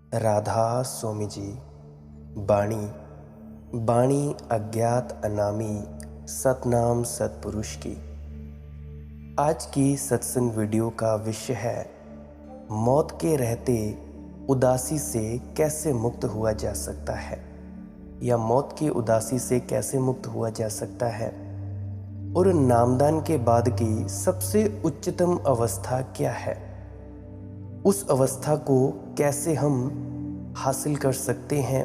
राधा स्वामी जी। बाणी बाणी अज्ञात अनामी सतनाम सतपुरुष की। आज की सत्संग वीडियो का विषय है मौत के रहते उदासी से कैसे मुक्त हुआ जा सकता है, या मौत की उदासी से कैसे मुक्त हुआ जा सकता है, और नामदान के बाद की सबसे उच्चतम अवस्था क्या है, उस अवस्था को कैसे हम हासिल कर सकते हैं,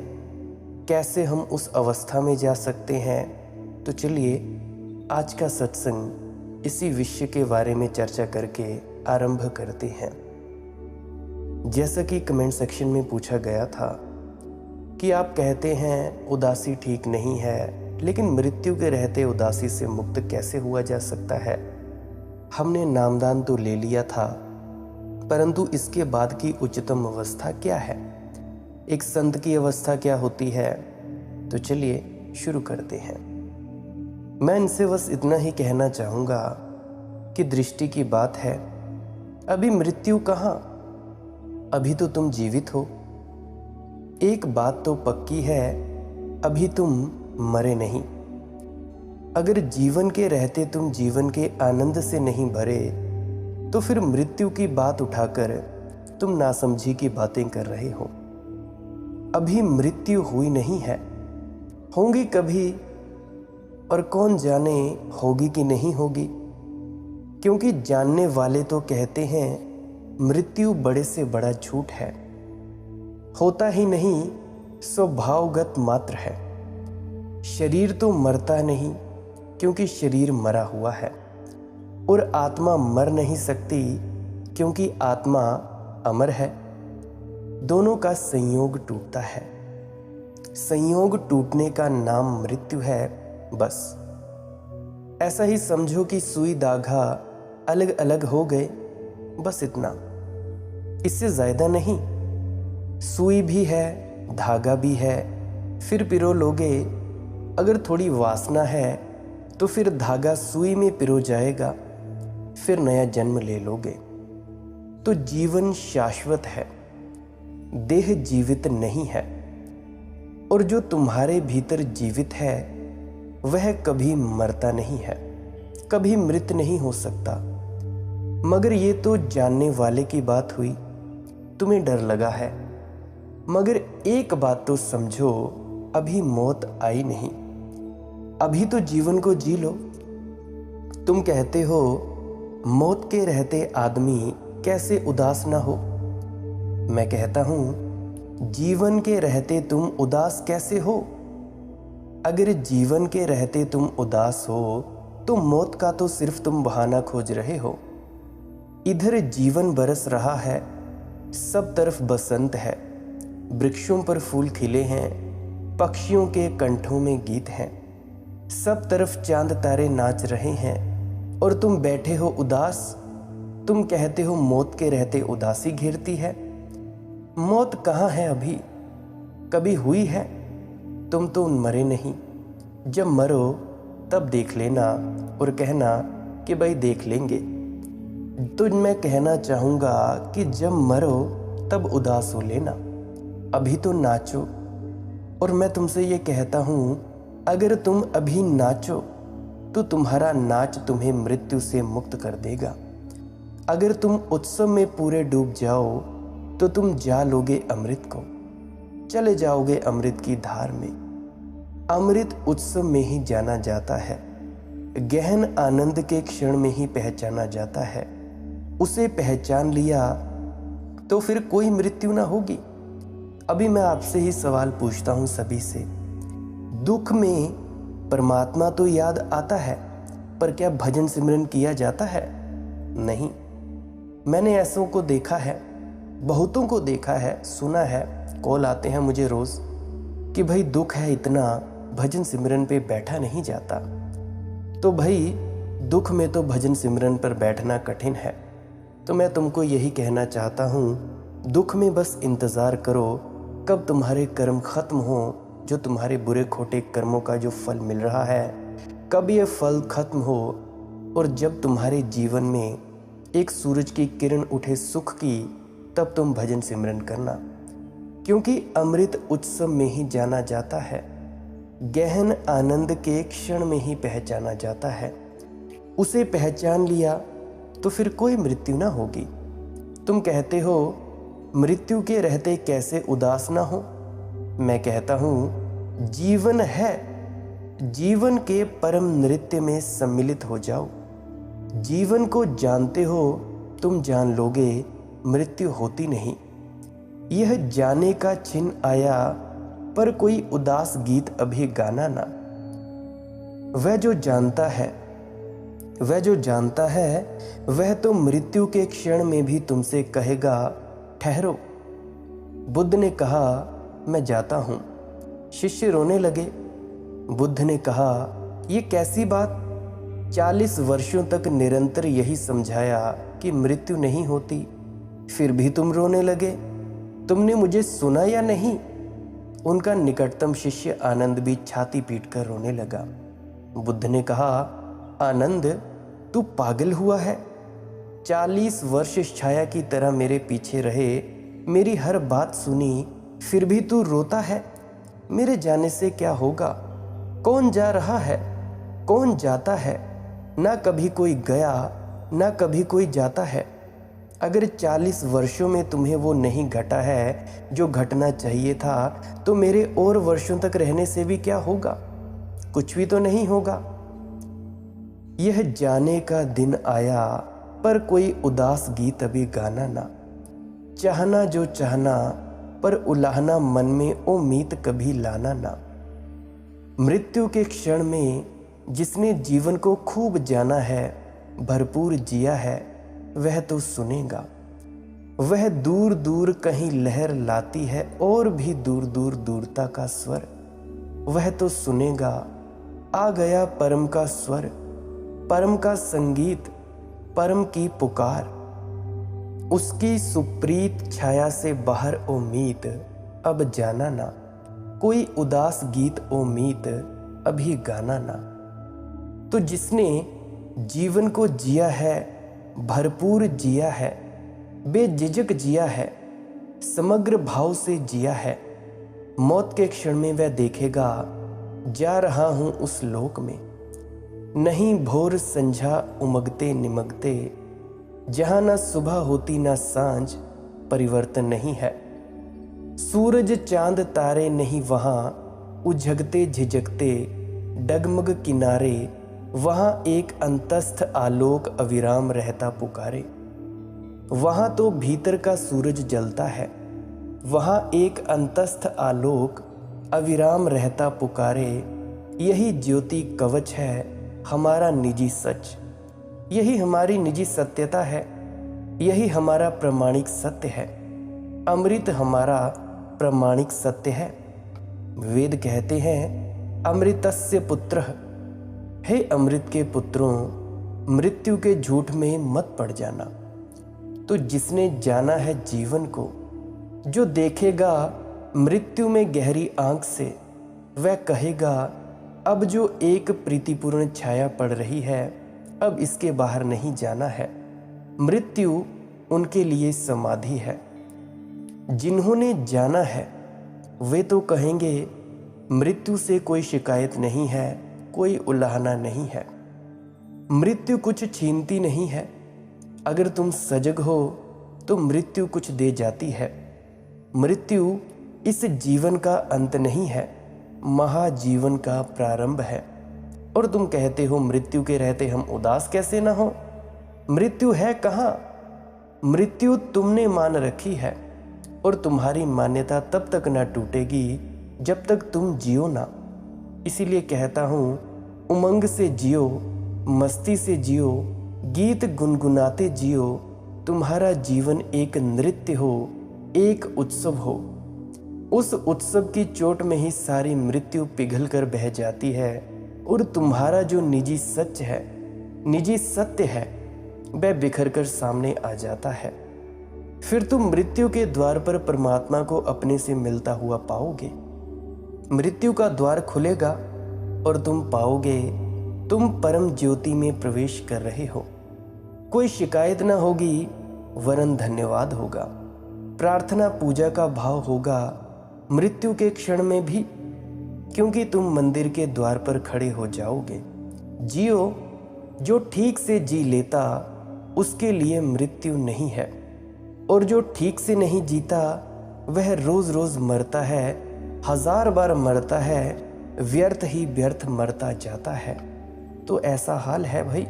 कैसे हम उस अवस्था में जा सकते हैं। तो चलिए आज का सत्संग इसी विषय के बारे में चर्चा करके आरंभ करते हैं। जैसा कि कमेंट सेक्शन में पूछा गया था कि आप कहते हैं उदासी ठीक नहीं है, लेकिन मृत्यु के रहते उदासी से मुक्त कैसे हुआ जा सकता है। हमने नामदान तो ले लिया था, परंतु इसके बाद की उच्चतम अवस्था क्या है, एक संत की अवस्था क्या होती है। तो चलिए शुरू करते हैं। मैं इनसे बस इतना ही कहना चाहूँगा कि दृष्टि की बात है। अभी मृत्यु कहाँ, अभी तो तुम जीवित हो। एक बात तो पक्की है, अभी तुम मरे नहीं। अगर जीवन के रहते तुम जीवन के आनंद से नहीं भरे, तो फिर मृत्यु की बात उठाकर तुम नासमझी की बातें कर रहे हो। अभी मृत्यु हुई नहीं है, होगी कभी, और कौन जाने होगी कि नहीं होगी। क्योंकि जानने वाले तो कहते हैं मृत्यु बड़े से बड़ा झूठ है, होता ही नहीं, स्वभावगत मात्र है। शरीर तो मरता नहीं, क्योंकि शरीर मरा हुआ है, और आत्मा मर नहीं सकती, क्योंकि आत्मा अमर है। दोनों का संयोग टूटता है, संयोग टूटने का नाम मृत्यु है। बस ऐसा ही समझो कि सुई धागा अलग अलग हो गए, बस इतना, इससे ज्यादा नहीं। सुई भी है, धागा भी है, फिर पिरो लोगे। अगर थोड़ी वासना है तो फिर धागा सुई में पिरो जाएगा, फिर नया जन्म ले लोगे। तो जीवन शाश्वत है, देह जीवित नहीं है, और जो तुम्हारे भीतर जीवित है वह कभी मरता नहीं है, कभी मृत नहीं हो सकता। मगर ये तो जानने वाले की बात हुई, तुम्हें डर लगा है। मगर एक बात तो समझो, अभी मौत आई नहीं, अभी तो जीवन को जी लो। तुम कहते हो मौत के रहते आदमी कैसे उदास ना हो। मैं कहता हूं जीवन के रहते तुम उदास कैसे हो। अगर जीवन के रहते तुम उदास हो तो मौत का तो सिर्फ तुम बहाना खोज रहे हो। इधर जीवन बरस रहा है, सब तरफ बसंत है, वृक्षों पर फूल खिले हैं, पक्षियों के कंठों में गीत हैं, सब तरफ चांद तारे नाच रहे हैं, और तुम बैठे हो उदास। तुम कहते हो मौत के रहते उदासी घेरती है। मौत कहाँ है अभी, कभी हुई है? तुम तो मरे नहीं। जब मरो तब देख लेना और कहना कि भाई देख लेंगे। तो मैं कहना चाहूँगा कि जब मरो तब उदास हो लेना, अभी तो नाचो। और मैं तुमसे ये कहता हूँ अगर तुम अभी नाचो तो तुम्हारा नाच तुम्हें मृत्यु से मुक्त कर देगा। अगर तुम उत्सव में पूरे डूब जाओ तो तुम जा लोगे अमृत को, चले जाओगे अमृत की धार में। अमृत उत्सव में ही जाना जाता है, गहन आनंद के क्षण में ही पहचाना जाता है। उसे पहचान लिया तो फिर कोई मृत्यु ना होगी। अभी मैं आपसे ही सवाल पूछता हूं सभी से, दुख में परमात्मा तो याद आता है, पर क्या भजन सिमरन किया जाता है? नहीं। मैंने ऐसों को देखा है, बहुतों को देखा है, सुना है, कॉल आते हैं मुझे रोज कि भाई दुख है इतना, भजन सिमरन पे बैठा नहीं जाता। तो भाई दुख में तो भजन सिमरन पर बैठना कठिन है। तो मैं तुमको यही कहना चाहता हूँ, दुख में बस इंतज़ार करो कब तुम्हारे कर्म खत्म हो, जो तुम्हारे बुरे खोटे कर्मों का जो फल मिल रहा है, कब ये फल खत्म हो, और जब तुम्हारे जीवन में एक सूरज की किरण उठे सुख की, तब तुम भजन सिमरन करना। क्योंकि अमृत उत्सव में ही जाना जाता है, गहन आनंद के क्षण में ही पहचाना जाता है। उसे पहचान लिया तो फिर कोई मृत्यु ना होगी। तुम कहते हो मृत्यु के रहते कैसे उदास ना हो। मैं कहता हूँ जीवन है, जीवन के परम नृत्य में सम्मिलित हो जाओ। जीवन को जानते हो तुम जान लोगे मृत्यु होती नहीं। यह जाने का छिन आया पर कोई उदास गीत अभी गाना ना। वह जो जानता है वह तो मृत्यु के क्षण में भी तुमसे कहेगा ठहरो। बुद्ध ने कहा मैं जाता हूं। शिष्य रोने लगे। बुद्ध ने कहा ये कैसी बात। 40 वर्षों तक निरंतर यही समझाया कि मृत्यु नहीं होती, फिर भी तुम रोने लगे। तुमने मुझे सुना या नहीं। उनका निकटतम शिष्य आनंद भी छाती पीटकर रोने लगा। बुद्ध ने कहा आनंद तू पागल हुआ है। 40 वर्ष छाया की तरह मेरे पीछे रहे, मेरी हर बात सुनी, फिर भी तू रोता है। मेरे जाने से क्या होगा। कौन जा रहा है, कौन जाता है। ना कभी कोई गया, ना कभी कोई जाता है। अगर 40 वर्षों में तुम्हें वो नहीं घटा है जो घटना चाहिए था, तो मेरे और वर्षों तक रहने से भी क्या होगा। कुछ भी तो नहीं होगा। यह जाने का दिन आया पर कोई उदास गीत अभी गाना ना। चाहना जो चाहना पर उलाहना मन में ओ मीत कभी लाना ना। मृत्यु के क्षण में जिसने जीवन को खूब जाना है, भरपूर जिया है, वह तो सुनेगा। वह दूर दूर कहीं लहर लाती है और भी दूर दूर दूरता का स्वर, वह तो सुनेगा। आ गया परम का स्वर, परम का संगीत, परम की पुकार। उसकी सुप्रीत छाया से बाहर ओ मीत अब जाना ना। कोई उदास गीत ओ मीत अभी गाना ना। तो जिसने जीवन को जिया है, भरपूर जिया है, बेझिझक जिया है, समग्र भाव से जिया है, मौत के क्षण में वह देखेगा जा रहा हूं उस लोक में। नहीं भोर संझा उमगते निमगते, जहां ना सुबह होती ना सांझ, परिवर्तन नहीं है। सूरज चांद तारे नहीं वहां, उझगते झिझकते डगमग किनारे, वहां एक अंतस्थ आलोक अविराम रहता पुकारे। वहां तो भीतर का सूरज जलता है, वहां एक अंतस्थ आलोक अविराम रहता पुकारे। यही ज्योति कवच है हमारा निजी सच, यही हमारी निजी सत्यता है, यही हमारा प्रामाणिक सत्य है। अमृत हमारा प्रामाणिक सत्य है। वेद कहते हैं अमृतस्य पुत्रः। हे अमृत के पुत्रों, मृत्यु के झूठ में मत पड़ जाना। तो जिसने जाना है जीवन को, जो देखेगा मृत्यु में गहरी आंख से, वह कहेगा अब जो एक प्रीतिपूर्ण छाया पड़ रही है, अब इसके बाहर नहीं जाना है। मृत्यु उनके लिए समाधि है। जिन्होंने जाना है वे तो कहेंगे मृत्यु से कोई शिकायत नहीं है, कोई उलाहना नहीं है। मृत्यु कुछ छीनती नहीं है। अगर तुम सजग हो तो मृत्यु कुछ दे जाती है। मृत्यु इस जीवन का अंत नहीं है, महाजीवन का प्रारंभ है। और तुम कहते हो मृत्यु के रहते हम उदास कैसे ना हो। मृत्यु है कहाँ। मृत्यु तुमने मान रखी है, और तुम्हारी मान्यता तब तक ना टूटेगी जब तक तुम जियो ना। इसीलिए कहता हूँ उमंग से जियो, मस्ती से जियो, गीत गुनगुनाते जियो। तुम्हारा जीवन एक नृत्य हो, एक उत्सव हो। उस उत्सव की चोट में ही सारी मृत्यु पिघल कर बह जाती है, और तुम्हारा जो निजी सच है, निजी सत्य है, वह बिखर कर सामने आ जाता है। फिर तुम मृत्यु के द्वार पर परमात्मा को अपने से मिलता हुआ पाओगे। मृत्यु का द्वार खुलेगा और तुम पाओगे तुम परम ज्योति में प्रवेश कर रहे हो। कोई शिकायत ना होगी, वरन धन्यवाद होगा। प्रार्थना पूजा का भाव होगा मृत्यु के क्षण में भी, क्योंकि तुम मंदिर के द्वार पर खड़े हो जाओगे। जियो, जो ठीक से जी लेता उसके लिए मृत्यु नहीं है, और जो ठीक से नहीं जीता वह रोज रोज मरता है, 1000 बार मरता है, व्यर्थ ही व्यर्थ मरता जाता है। तो ऐसा हाल है भाई।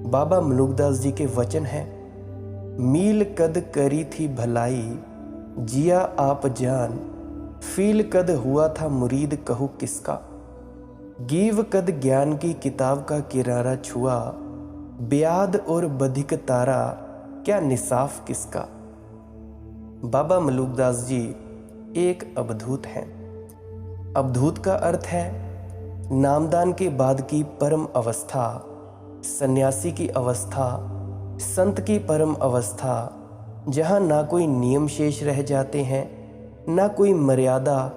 बाबा मलुकदास जी के वचन हैं, मील कद करी थी भलाई, जिया आप जान, फील कद हुआ था मुरीद कहूँ किसका, गीव कद ज्ञान की किताब का किरारा छुआ, ब्याद और बधिक तारा क्या निसाफ किसका। बाबा मलुकदास जी एक अवधूत हैं। अवधूत का अर्थ है नामदान के बाद की परम अवस्था, सन्यासी की अवस्था, संत की परम अवस्था, जहाँ ना कोई नियम शेष रह जाते हैं, ना कोई मर्यादा,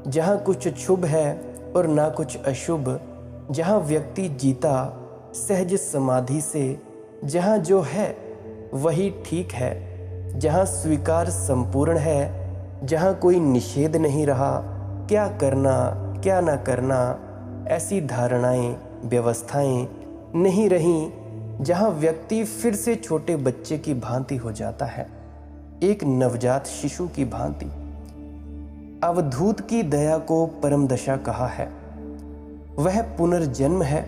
जहाँ कुछ शुभ है और ना कुछ अशुभ, जहाँ व्यक्ति जीता सहज समाधि से, जहाँ जो है वही ठीक है, जहाँ स्वीकार संपूर्ण है, जहाँ कोई निषेध नहीं रहा, क्या करना क्या ना करना ऐसी धारणाएं व्यवस्थाएं नहीं रहीं, जहाँ व्यक्ति फिर से छोटे बच्चे की भांति हो जाता है, एक नवजात शिशु की भांति। अवधूत की दया को परम दशा कहा है। वह पुनर्जन्म है,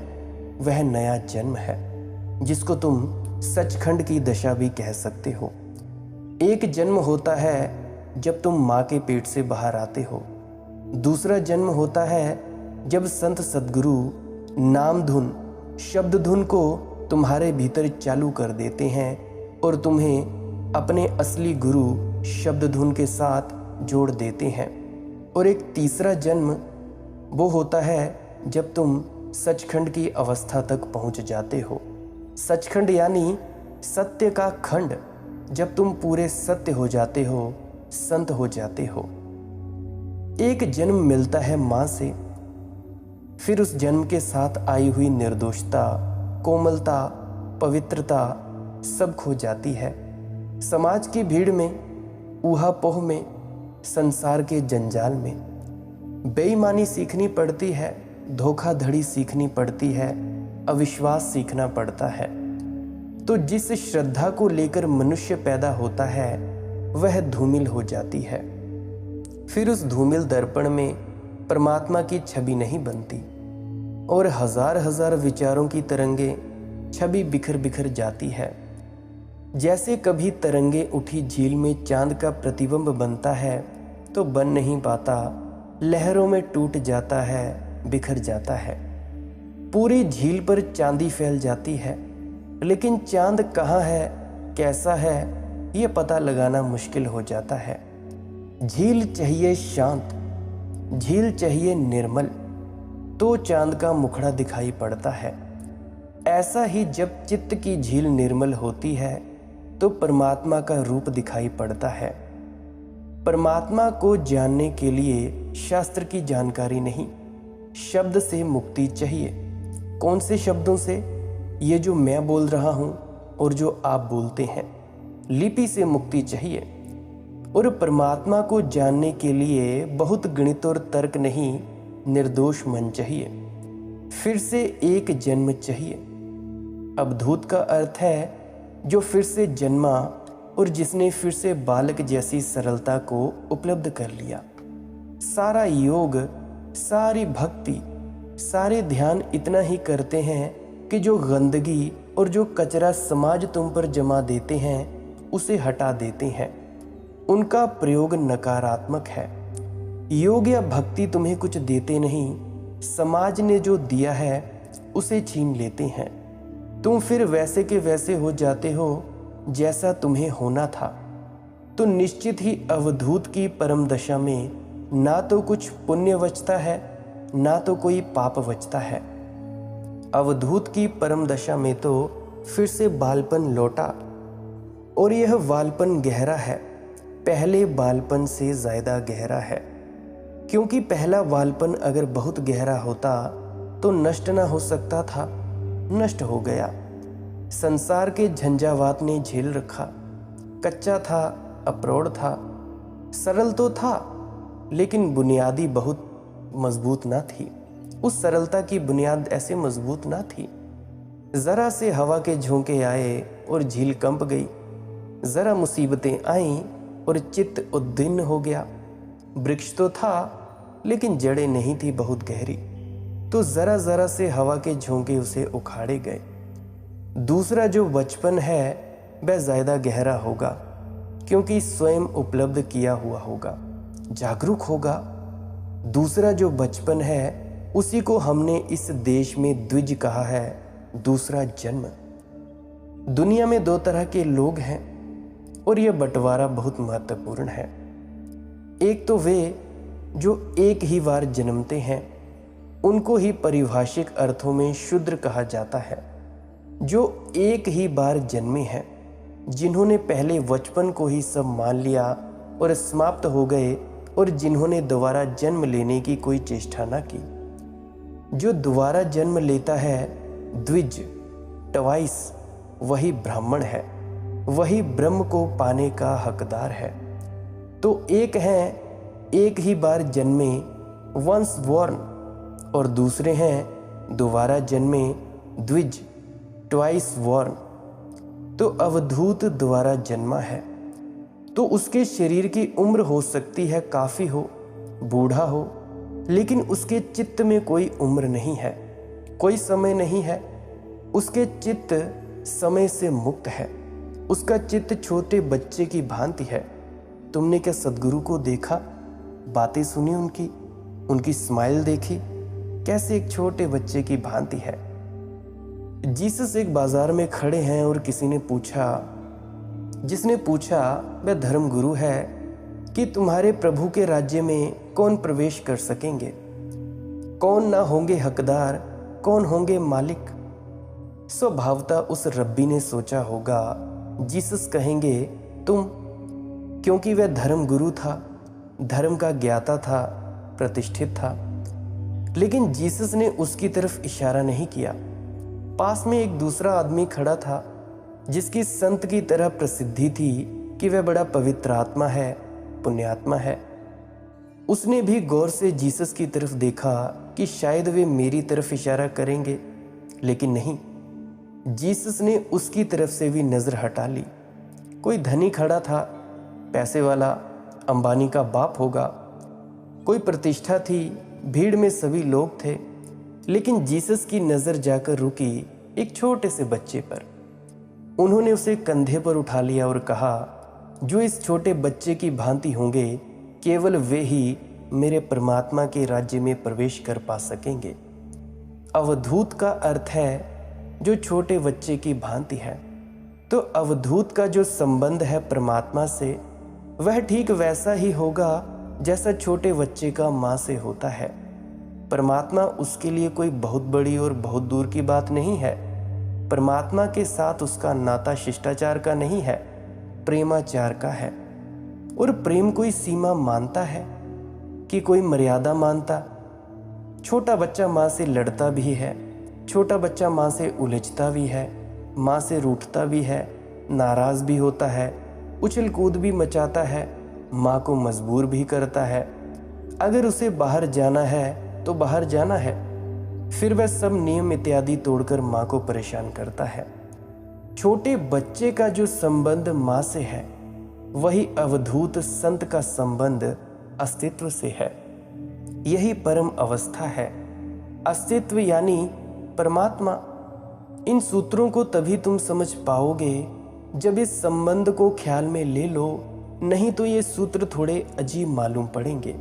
वह नया जन्म है, जिसको तुम सचखंड की दशा भी कह सकते हो। एक जन्म होता है जब तुम माँ के पेट से बाहर आते हो, दूसरा जन्म होता है जब संत सद्गुरु नाम धुन शब्द धुन को तुम्हारे भीतर चालू कर देते हैं और तुम्हें अपने असली गुरु शब्द धुन के साथ जोड़ देते हैं। और एक तीसरा जन्म वो होता है जब तुम सचखंड की अवस्था तक पहुंच जाते हो। सचखंड यानी सत्य का खंड, जब तुम पूरे सत्य हो जाते हो, संत हो जाते हो। एक जन्म मिलता है माँ से, फिर उस जन्म के साथ आई हुई निर्दोषता, कोमलता, पवित्रता सब खो जाती है। समाज की भीड़ में, ऊहापोह में, संसार के जंजाल में बेईमानी सीखनी पड़ती है, धोखाधड़ी सीखनी पड़ती है, अविश्वास सीखना पड़ता है। तो जिस श्रद्धा को लेकर मनुष्य पैदा होता है वह धूमिल हो जाती है। फिर उस धूमिल दर्पण में परमात्मा की छवि नहीं बनती और हजार हजार विचारों की तरंगे छवि बिखर बिखर जाती है। जैसे कभी तरंगे उठी झील में चांद का प्रतिबिंब बनता है तो बन नहीं पाता, लहरों में टूट जाता है, बिखर जाता है। पूरी झील पर चांदी फैल जाती है, लेकिन चांद कहाँ है, कैसा है, ये पता लगाना मुश्किल हो जाता है। झील चाहिए शांत, झील चाहिए निर्मल, तो चांद का मुखड़ा दिखाई पड़ता है। ऐसा ही जब चित्त की झील निर्मल होती है तो परमात्मा का रूप दिखाई पड़ता है। परमात्मा को जानने के लिए शास्त्र की जानकारी नहीं, शब्द से मुक्ति चाहिए। कौन से शब्दों से? ये जो मैं बोल रहा हूँ और जो आप बोलते हैं। लिपि से मुक्ति चाहिए। और परमात्मा को जानने के लिए बहुत गणित और तर्क नहीं, निर्दोष मन चाहिए। फिर से एक जन्म चाहिए। अवधूत का अर्थ है जो फिर से जन्मा और जिसने फिर से बालक जैसी सरलता को उपलब्ध कर लिया। सारा योग, सारी भक्ति, सारे ध्यान इतना ही करते हैं कि जो गंदगी और जो कचरा समाज तुम पर जमा देते हैं उसे हटा देते हैं। उनका प्रयोग नकारात्मक है। योग या भक्ति तुम्हें कुछ देते नहीं, समाज ने जो दिया है उसे छीन लेते हैं। तुम फिर वैसे के वैसे हो जाते हो जैसा तुम्हें होना था। तो निश्चित ही अवधूत की परम दशा में ना तो कुछ पुण्य बचता है, ना तो कोई पाप बचता है। अवधूत की परम दशा में तो फिर से बालपन लौटा, और यह बालपन गहरा है, पहले बालपन से ज़्यादा गहरा है। क्योंकि पहला बालपन अगर बहुत गहरा होता तो नष्ट ना हो सकता था, नष्ट हो गया। संसार के झंझावात ने झेल रखा, कच्चा था, अप्रौढ़ था, सरल तो था, लेकिन बुनियादी बहुत मजबूत ना थी। उस सरलता की बुनियाद ऐसे मजबूत ना थी। जरा से हवा के झोंके आए और झील कंप गई, जरा मुसीबतें आईं और चित्त उद्विग्न हो गया। वृक्ष तो था, लेकिन जड़ें नहीं थी बहुत गहरी, तो जरा जरा से हवा के झोंके उसे उखाड़े गए। दूसरा जो बचपन है वह ज्यादा गहरा होगा, क्योंकि स्वयं उपलब्ध किया हुआ होगा, जागरूक होगा। दूसरा जो बचपन है उसी को हमने इस देश में द्विज कहा है, दूसरा जन्म। दुनिया में दो तरह के लोग हैं और यह बंटवारा बहुत महत्वपूर्ण है। एक तो वे जो एक ही बार जन्मते हैं, उनको ही पारिभाषिक अर्थों में शूद्र कहा जाता है। जो एक ही बार जन्मे हैं, जिन्होंने पहले बचपन को ही सब मान लिया और समाप्त हो गए, और जिन्होंने दोबारा जन्म लेने की कोई चेष्टा न की। जो दोबारा जन्म लेता है, द्विज, ट्वाइस, वही ब्राह्मण है, वही ब्रह्म को पाने का हकदार है। तो एक हैं एक ही बार जन्मे, वंस बॉर्न, और दूसरे हैं दोबारा जन्मे, द्विज, ट्वाइस बॉर्न। तो अवधूत दोबारा जन्मा है, तो उसके शरीर की उम्र हो सकती है काफ़ी हो, बूढ़ा हो, लेकिन उसके चित्त में कोई उम्र नहीं है, कोई समय नहीं है। उसके चित्त समय से मुक्त है। उसका चित्त छोटे बच्चे की भांति है। तुमने क्या सद्गुरु को देखा, बातें सुनी उनकी स्माइल देखी, कैसे एक छोटे बच्चे की भांति है। जीसस एक बाजार में खड़े हैं और किसी ने पूछा, जिसने पूछा वह धर्मगुरु है, कि तुम्हारे प्रभु के राज्य में कौन प्रवेश कर सकेंगे, कौन ना होंगे हकदार, कौन होंगे मालिक। स्वभावतः उस रब्बी ने सोचा होगा जीसस कहेंगे तुम, क्योंकि वह धर्मगुरु था, धर्म का ज्ञाता था, प्रतिष्ठित था। लेकिन जीसस ने उसकी तरफ इशारा नहीं किया। पास में एक दूसरा आदमी खड़ा था, जिसकी संत की तरह प्रसिद्धि थी कि वह बड़ा पवित्र आत्मा है, पुण्यात्मा है। उसने भी गौर से जीसस की तरफ देखा कि शायद वे मेरी तरफ इशारा करेंगे, लेकिन नहीं, जीसस ने उसकी तरफ से भी नजर हटा ली। कोई धनी खड़ा था, पैसे वाला, अंबानी का बाप होगा। कोई प्रतिष्ठा थी, भीड़ में सभी लोग थे, लेकिन जीसस की नजर जाकर रुकी एक छोटे से बच्चे पर। उन्होंने उसे कंधे पर उठा लिया और कहा, जो इस छोटे बच्चे की भांति होंगे, केवल वे ही मेरे परमात्मा के राज्य में प्रवेश कर पा सकेंगे। अवधूत का अर्थ है जो छोटे बच्चे की भांति है। तो अवधूत का जो संबंध है परमात्मा से, वह ठीक वैसा ही होगा जैसा छोटे बच्चे का माँ से होता है। परमात्मा उसके लिए कोई बहुत बड़ी और बहुत दूर की बात नहीं है। परमात्मा के साथ उसका नाता शिष्टाचार का नहीं है, प्रेमाचार का है। और प्रेम कोई सीमा मानता है कि कोई मर्यादा मानता? छोटा बच्चा माँ से लड़ता भी है, छोटा बच्चा माँ से उलझता भी है, माँ से रूठता भी है, नाराज भी होता है, उछल कूद भी मचाता है, माँ को मजबूर भी करता है। अगर उसे बाहर जाना है तो बाहर जाना है, फिर वह सब नियम इत्यादि तोड़कर माँ को परेशान करता है। छोटे बच्चे का जो संबंध माँ से है, वही अवधूत संत का संबंध अस्तित्व से है। यही परम अवस्था है, अस्तित्व यानी परमात्मा। इन सूत्रों को तभी तुम समझ पाओगे जब इस संबंध को ख्याल में ले लो, नहीं तो ये सूत्र थोड़े अजीब मालूम पड़ेंगे,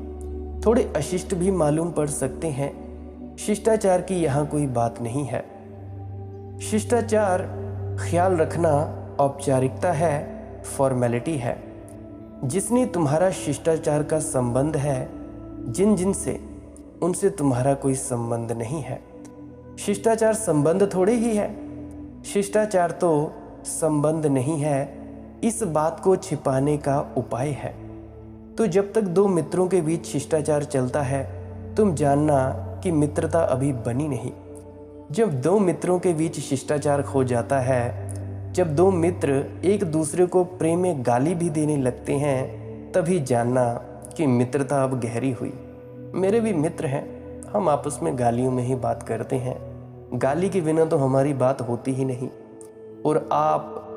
थोड़े अशिष्ट भी मालूम पड़ सकते हैं। शिष्टाचार की यहाँ कोई बात नहीं है। शिष्टाचार ख्याल रखना औपचारिकता है, फॉर्मेलिटी है। जिसने तुम्हारा शिष्टाचार का संबंध है, जिन से, उनसे तुम्हारा कोई संबंध नहीं है। शिष्टाचार संबंध थोड़े ही है, शिष्टाचार तो संबंध नहीं है, इस बात को छिपाने का उपाय है। तो जब तक दो मित्रों के बीच शिष्टाचार चलता है, तुम जानना कि मित्रता अभी बनी नहीं। जब दो मित्रों के बीच शिष्टाचार खो जाता है, जब दो मित्र एक दूसरे को प्रेम में गाली भी देने लगते हैं, तभी जानना कि मित्रता अब गहरी हुई। मेरे भी मित्र हैं, हम आपस में गालियों में ही बात करते हैं। गाली के बिना तो हमारी बात होती ही नहीं। और आप,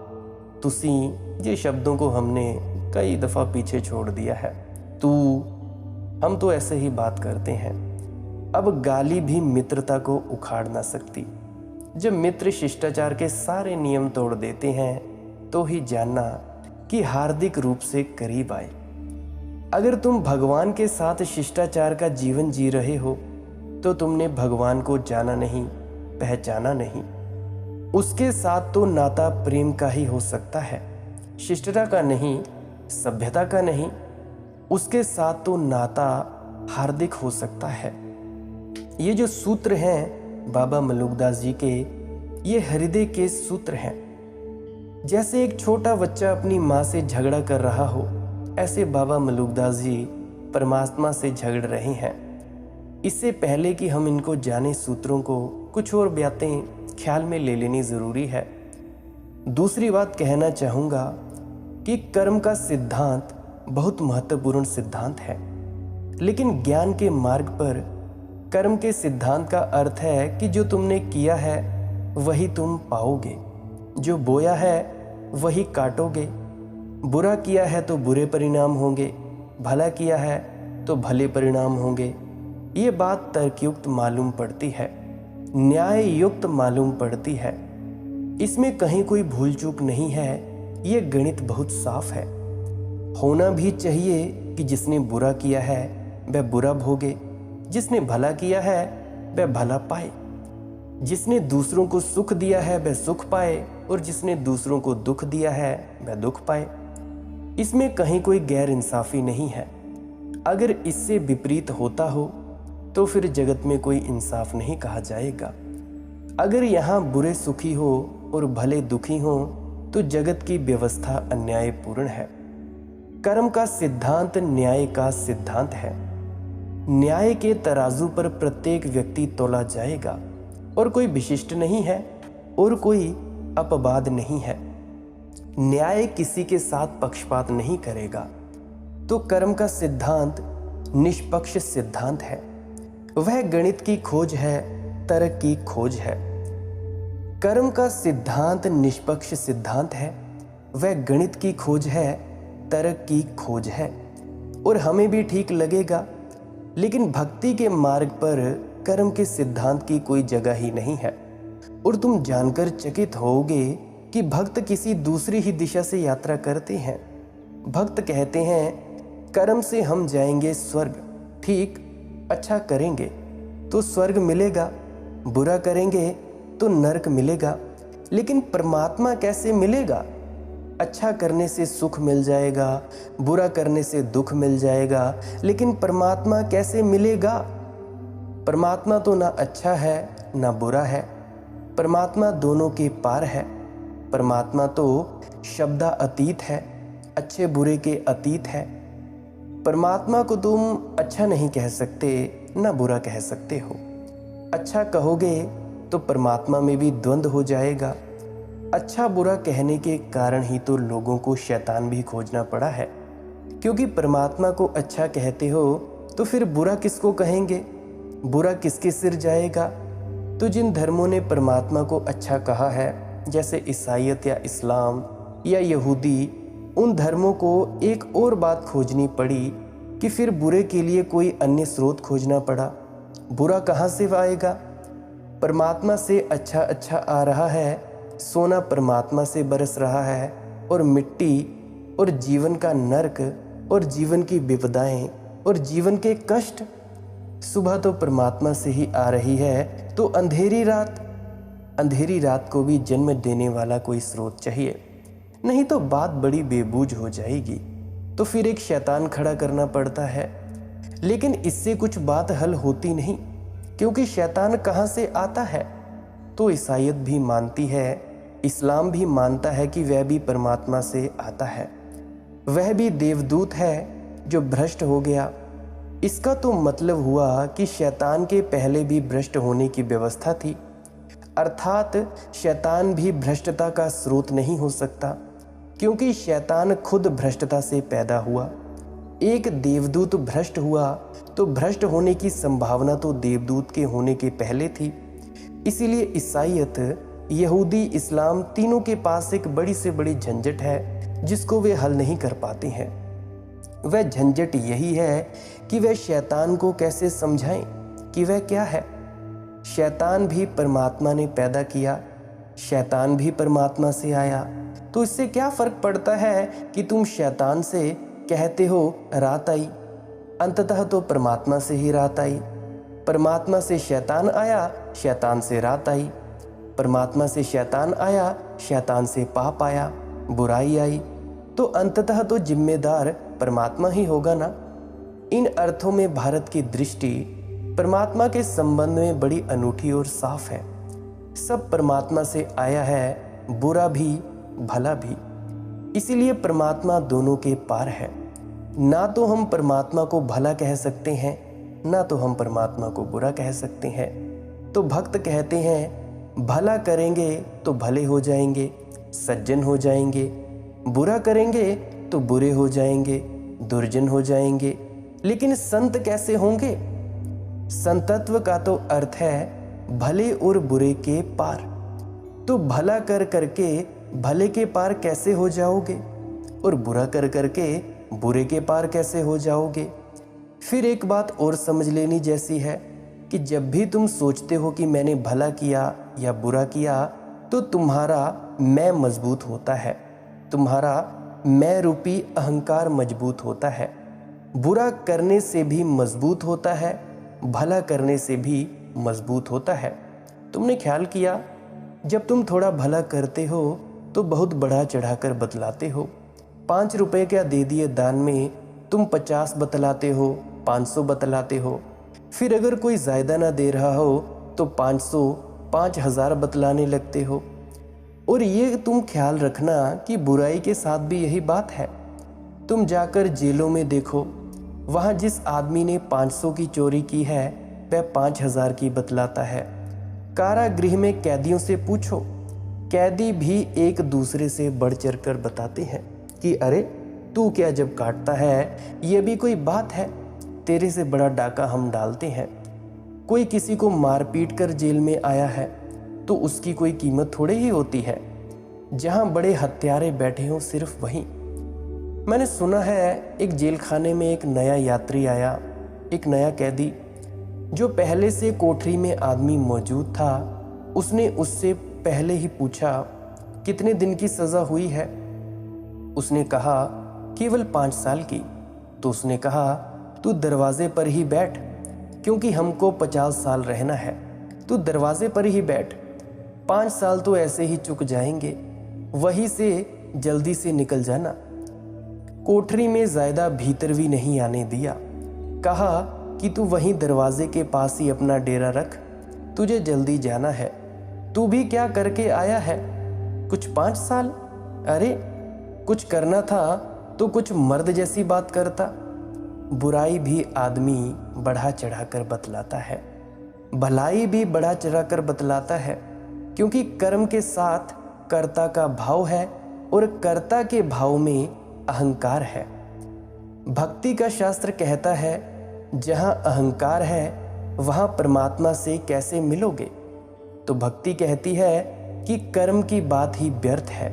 तुसी, ये शब्दों को हमने कई दफ़ा पीछे छोड़ दिया है। तू, हम तो ऐसे ही बात करते हैं। अब गाली भी मित्रता को उखाड़ ना सकती। जब मित्र शिष्टाचार के सारे नियम तोड़ देते हैं, तो ही जानना कि हार्दिक रूप से करीब आए। अगर तुम भगवान के साथ शिष्टाचार का जीवन जी रहे हो, तो तुमने भगवान को जाना नहीं, पहचाना नहीं। उसके साथ तो नाता प्रेम का ही हो सकता है, शिष्टता का नहीं, सभ्यता का नहीं। उसके साथ तो नाता हार्दिक हो सकता है। ये जो सूत्र हैं बाबा मलुकदास जी के, ये हृदय के सूत्र हैं। जैसे एक छोटा बच्चा अपनी माँ से झगड़ा कर रहा हो, ऐसे बाबा मलुकदास जी परमात्मा से झगड़ रहे हैं। इससे पहले कि हम इनको जाने, सूत्रों को कुछ और बातें ख्याल में ले लेनी ज़रूरी है। दूसरी बात कहना चाहूँगा कि कर्म का सिद्धांत बहुत महत्वपूर्ण सिद्धांत है, लेकिन ज्ञान के मार्ग पर कर्म के सिद्धांत का अर्थ है कि जो तुमने किया है वही तुम पाओगे, जो बोया है वही काटोगे। बुरा किया है तो बुरे परिणाम होंगे, भला किया है तो भले परिणाम होंगे। ये बात तर्कयुक्त मालूम पड़ती है, न्याय युक्त मालूम पड़ती है। इसमें कहीं कोई भूल चूक नहीं है। ये गणित बहुत साफ है। होना भी चाहिए कि जिसने बुरा किया है वह बुरा भोगे, जिसने भला किया है वह भला पाए, जिसने दूसरों को सुख दिया है वह सुख पाए, और जिसने दूसरों को दुख दिया है वह दुख पाए। इसमें कहीं कोई गैर इंसाफी नहीं है। अगर इससे विपरीत होता हो तो फिर जगत में कोई इंसाफ नहीं कहा जाएगा। अगर यहाँ बुरे सुखी हो और भले दुखी हो तो जगत की व्यवस्था अन्यायपूर्ण है। कर्म का सिद्धांत न्याय का सिद्धांत है। न्याय के तराजू पर प्रत्येक व्यक्ति तोला जाएगा, और कोई विशिष्ट नहीं है और कोई अपवाद नहीं है। न्याय किसी के साथ पक्षपात नहीं करेगा। तो कर्म का सिद्धांत निष्पक्ष सिद्धांत है। वह गणित की खोज है, तर्क की खोज है। कर्म का सिद्धांत निष्पक्ष सिद्धांत है, वह गणित की खोज है, तर्क की खोज है। और हमें भी ठीक लगेगा, लेकिन भक्ति के मार्ग पर कर्म के सिद्धांत की कोई जगह ही नहीं है। और तुम जानकर चकित होगे कि भक्त किसी दूसरी ही दिशा से यात्रा करते हैं। भक्त कहते हैं कर्म से हम जाएंगे स्वर्ग। ठीक, अच्छा करेंगे तो स्वर्ग मिलेगा, बुरा करेंगे तो नरक मिलेगा। लेकिन परमात्मा कैसे मिलेगा? अच्छा करने से सुख मिल जाएगा, बुरा करने से दुख मिल जाएगा, लेकिन परमात्मा कैसे मिलेगा? परमात्मा तो ना अच्छा है ना बुरा है। परमात्मा दोनों के पार है। परमात्मा तो शब्दा अतीत है, अच्छे बुरे के अतीत है। परमात्मा को तुम अच्छा नहीं कह सकते, ना बुरा कह सकते हो। अच्छा कहोगे तो परमात्मा में भी द्वंद्व हो जाएगा। अच्छा बुरा कहने के कारण ही तो लोगों को शैतान भी खोजना पड़ा है, क्योंकि परमात्मा को अच्छा कहते हो तो फिर बुरा किसको कहेंगे? बुरा किसके सिर जाएगा? तो जिन धर्मों ने परमात्मा को अच्छा कहा है, जैसे ईसाईयत या इस्लाम या यहूदी, उन धर्मों को एक और बात खोजनी पड़ी कि फिर बुरे के लिए कोई अन्य स्रोत खोजना पड़ा। बुरा कहाँ से आएगा? परमात्मा से अच्छा अच्छा आ रहा है। सोना परमात्मा से बरस रहा है, और मिट्टी और जीवन का नरक और जीवन की विपदाएं और जीवन के कष्ट, सुबह तो परमात्मा से ही आ रही है। तो अंधेरी रात को भी जन्म देने वाला कोई स्रोत चाहिए, नहीं तो बात बड़ी बेबूझ हो जाएगी। तो फिर एक शैतान खड़ा करना पड़ता है। लेकिन इससे कुछ बात हल होती नहीं, क्योंकि शैतान कहाँ से आता है? तो ईसाईयत भी मानती है, इस्लाम भी मानता है कि वह भी परमात्मा से आता है। वह भी देवदूत है जो भ्रष्ट हो गया। इसका तो मतलब हुआ कि शैतान के पहले भी भ्रष्ट होने की व्यवस्था थी। अर्थात शैतान भी भ्रष्टता का स्रोत नहीं हो सकता, क्योंकि शैतान खुद भ्रष्टता से पैदा हुआ। एक देवदूत भ्रष्ट हुआ तो भ्रष्ट होने की संभावना तो देवदूत के होने के पहले थी। इसीलिए ईसाईयत, यहूदी, इस्लाम तीनों के पास एक बड़ी से बड़ी झंझट है जिसको वे हल नहीं कर पाते हैं। वह झंझट यही है कि वह शैतान को कैसे समझाएं कि वह क्या है। शैतान भी परमात्मा ने पैदा किया, शैतान भी परमात्मा से आया, तो इससे क्या फर्क पड़ता है कि तुम शैतान से कहते हो रात आई, अंततः तो परमात्मा से ही रात आई। परमात्मा से शैतान आया, शैतान से रात आई। परमात्मा से शैतान आया, शैतान से पाप आया, बुराई आई, तो अंततः तो जिम्मेदार परमात्मा ही होगा ना। इन अर्थों में भारत की दृष्टि परमात्मा के संबंध में बड़ी अनूठी और साफ है। सब परमात्मा से आया है, बुरा भी भला भी। इसीलिए परमात्मा दोनों के पार है। ना तो हम परमात्मा को भला कह सकते हैं, ना तो हम परमात्मा को बुरा कह सकते हैं। तो भक्त कहते हैं भला करेंगे तो भले हो जाएंगे, सज्जन हो जाएंगे, बुरा करेंगे तो बुरे हो जाएंगे, दुर्जन हो जाएंगे। लेकिन संत कैसे होंगे? संतत्व का तो अर्थ है भले और बुरे के पार। तो भला कर करके भले के पार कैसे हो जाओगे, और बुरा कर करके बुरे के पार कैसे हो जाओगे? फिर एक बात और समझ लेनी जैसी है कि जब भी तुम सोचते हो कि मैंने भला किया या बुरा किया, तो तुम्हारा मैं मजबूत होता है, तुम्हारा मैं रूपी अहंकार मजबूत होता है। बुरा करने से भी मजबूत होता है, भला करने से भी मजबूत होता है। तुमने ख्याल किया, जब तुम थोड़ा भला करते हो तो बहुत बढ़ा चढ़ाकर बतलाते हो। 5 रुपए क्या दे दिए दान में, तुम 50 बतलाते हो, 500 बतलाते हो। फिर अगर कोई ज़्यादा ना दे रहा हो तो 500, 5000 बतलाने लगते हो। और ये तुम ख्याल रखना कि बुराई के साथ भी यही बात है। तुम जाकर जेलों में देखो, वहाँ जिस आदमी ने 500 की चोरी की है वह 5000 की बतलाता है। कारागृह में कैदियों से पूछो, कैदी भी एक दूसरे से बढ़ चढ़ कर बताते हैं कि अरे तू क्या जब काटता है, ये भी कोई बात है, तेरे से बड़ा डाका हम डालते हैं। कोई किसी को मार पीट कर जेल में आया है तो उसकी कोई कीमत थोड़ी ही होती है। जहाँ बड़े हत्यारे बैठे हों सिर्फ वहीं। मैंने सुना है एक जेल खाने में एक नया यात्री आया, एक नया कैदी, जो पहले से कोठरी में आदमी मौजूद था। उसने उससे पहले ही पूछा कितने दिन की सज़ा हुई है। उसने कहा केवल 5 साल की। तो उसने कहा तू दरवाजे पर ही बैठ, क्योंकि हमको 50 साल रहना है। तू दरवाजे पर ही बैठ, 5 साल तो ऐसे ही चुक जाएंगे, वहीं से जल्दी से निकल जाना। कोठरी में ज़्यादा भीतर भी नहीं आने दिया। कहा कि तू वहीं दरवाजे के पास ही अपना डेरा रख, तुझे जल्दी जाना है। तू भी क्या करके आया है? कुछ 5 साल? अरे कुछ करना था तो कुछ मर्द जैसी बात करता। बुराई भी आदमी बढ़ा चढ़ा कर बतलाता है, भलाई भी बढ़ा चढ़ा कर बतलाता है, क्योंकि कर्म के साथ कर्ता का भाव है और कर्ता के भाव में अहंकार है। भक्ति का शास्त्र कहता है जहाँ अहंकार है वहाँ परमात्मा से कैसे मिलोगे। तो भक्ति कहती है कि कर्म की बात ही व्यर्थ है।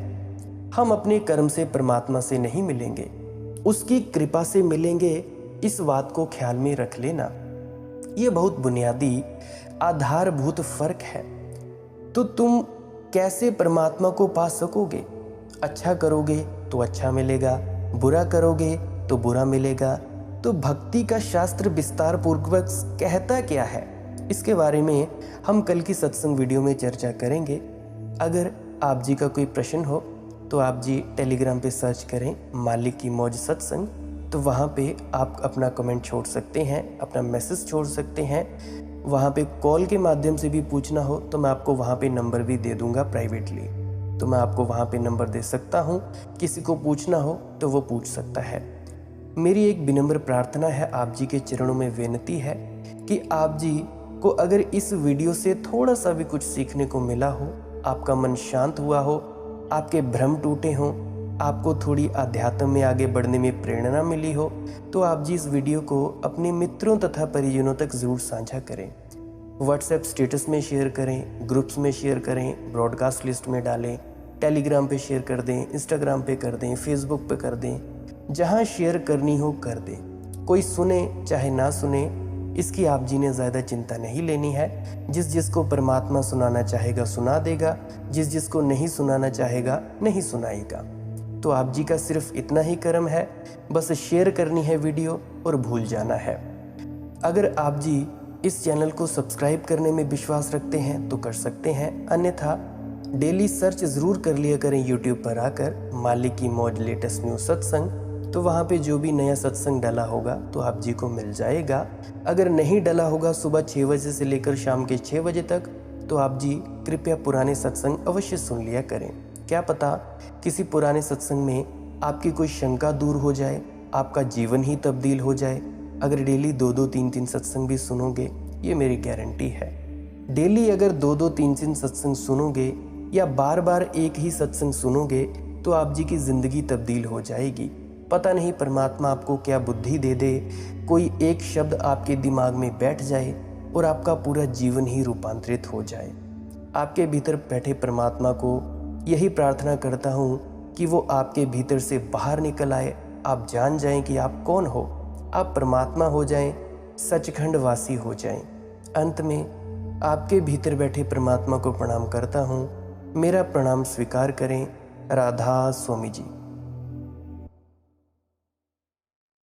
हम अपने कर्म से परमात्मा से नहीं मिलेंगे, उसकी कृपा से मिलेंगे। इस बात को ख्याल में रख लेना। ये बहुत बुनियादी आधारभूत फर्क है। तो तुम कैसे परमात्मा को पा सकोगे? अच्छा करोगे तो अच्छा मिलेगा, बुरा करोगे तो बुरा मिलेगा। तो भक्ति का शास्त्र विस्तार पूर्वक कहता क्या है, इसके बारे में हम कल की सत्संग वीडियो में चर्चा करेंगे। अगर आप जी का कोई प्रश्न हो तो आप जी टेलीग्राम पे सर्च करें मालिक की मौज सत्संग, तो वहाँ पे आप अपना कमेंट छोड़ सकते हैं, अपना मैसेज छोड़ सकते हैं। वहाँ पे कॉल के माध्यम से भी पूछना हो तो मैं आपको वहाँ पे नंबर भी दे दूँगा प्राइवेटली, तो मैं आपको वहाँ पे नंबर दे सकता हूँ। किसी को पूछना हो तो वो पूछ सकता है। मेरी एक विनम्र प्रार्थना है, आप जी के चरणों में विनती है कि आप जी को अगर इस वीडियो से थोड़ा सा भी कुछ सीखने को मिला हो, आपका मन शांत हुआ हो, आपके भ्रम टूटे हों, आपको थोड़ी आध्यात्म में आगे बढ़ने में प्रेरणा मिली हो, तो आप जी इस वीडियो को अपने मित्रों तथा परिजनों तक ज़रूर साझा करें। व्हाट्सएप स्टेटस में शेयर करें, ग्रुप्स में शेयर करें, ब्रॉडकास्ट लिस्ट में डालें, टेलीग्राम पे शेयर कर दें, इंस्टाग्राम पे कर दें, फेसबुक पे कर दें, जहाँ शेयर करनी हो कर दें। कोई सुने चाहे ना सुने, इसकी आप जी ने ज़्यादा चिंता नहीं लेनी है। जिसको परमात्मा सुनाना चाहेगा सुना देगा, जिसको नहीं सुनाना चाहेगा नहीं सुनाएगा। तो आप जी का सिर्फ इतना ही कर्म है, बस शेयर करनी है वीडियो और भूल जाना है। अगर आप जी इस चैनल को सब्सक्राइब करने में विश्वास रखते हैं तो कर सकते हैं, अन्यथा डेली सर्च ज़रूर कर लिया करें यूट्यूब पर आकर मालिक की मौज लेटेस्ट न्यू सत्संग। तो वहाँ पे जो भी नया सत्संग डला होगा तो आप जी को मिल जाएगा। अगर नहीं डला होगा सुबह 6 बजे से लेकर शाम के 6 बजे तक, तो आप जी कृपया पुराने सत्संग अवश्य सुन लिया करें। क्या पता किसी पुराने सत्संग में आपकी कोई शंका दूर हो जाए, आपका जीवन ही तब्दील हो जाए। अगर डेली 2-2, 3-3 सत्संग भी सुनोगे, ये मेरी गारंटी है। डेली अगर 2-2, 3-3 सत्संग सुनोगे या बार बार एक ही सत्संग सुनोगे, तो आप जी की ज़िंदगी तब्दील हो जाएगी। पता नहीं परमात्मा आपको क्या बुद्धि दे दे, कोई एक शब्द आपके दिमाग में बैठ जाए और आपका पूरा जीवन ही रूपांतरित हो जाए। आपके भीतर बैठे परमात्मा को यही प्रार्थना करता हूँ कि वो आपके भीतर से बाहर निकल आए, आप जान जाएं कि आप कौन हो, आप परमात्मा हो जाएं, सचखंड वासी हो जाएं। अंत में आपके भीतर बैठे परमात्मा को प्रणाम करता हूँ। मेरा प्रणाम स्वीकार करें। राधा स्वामी जी।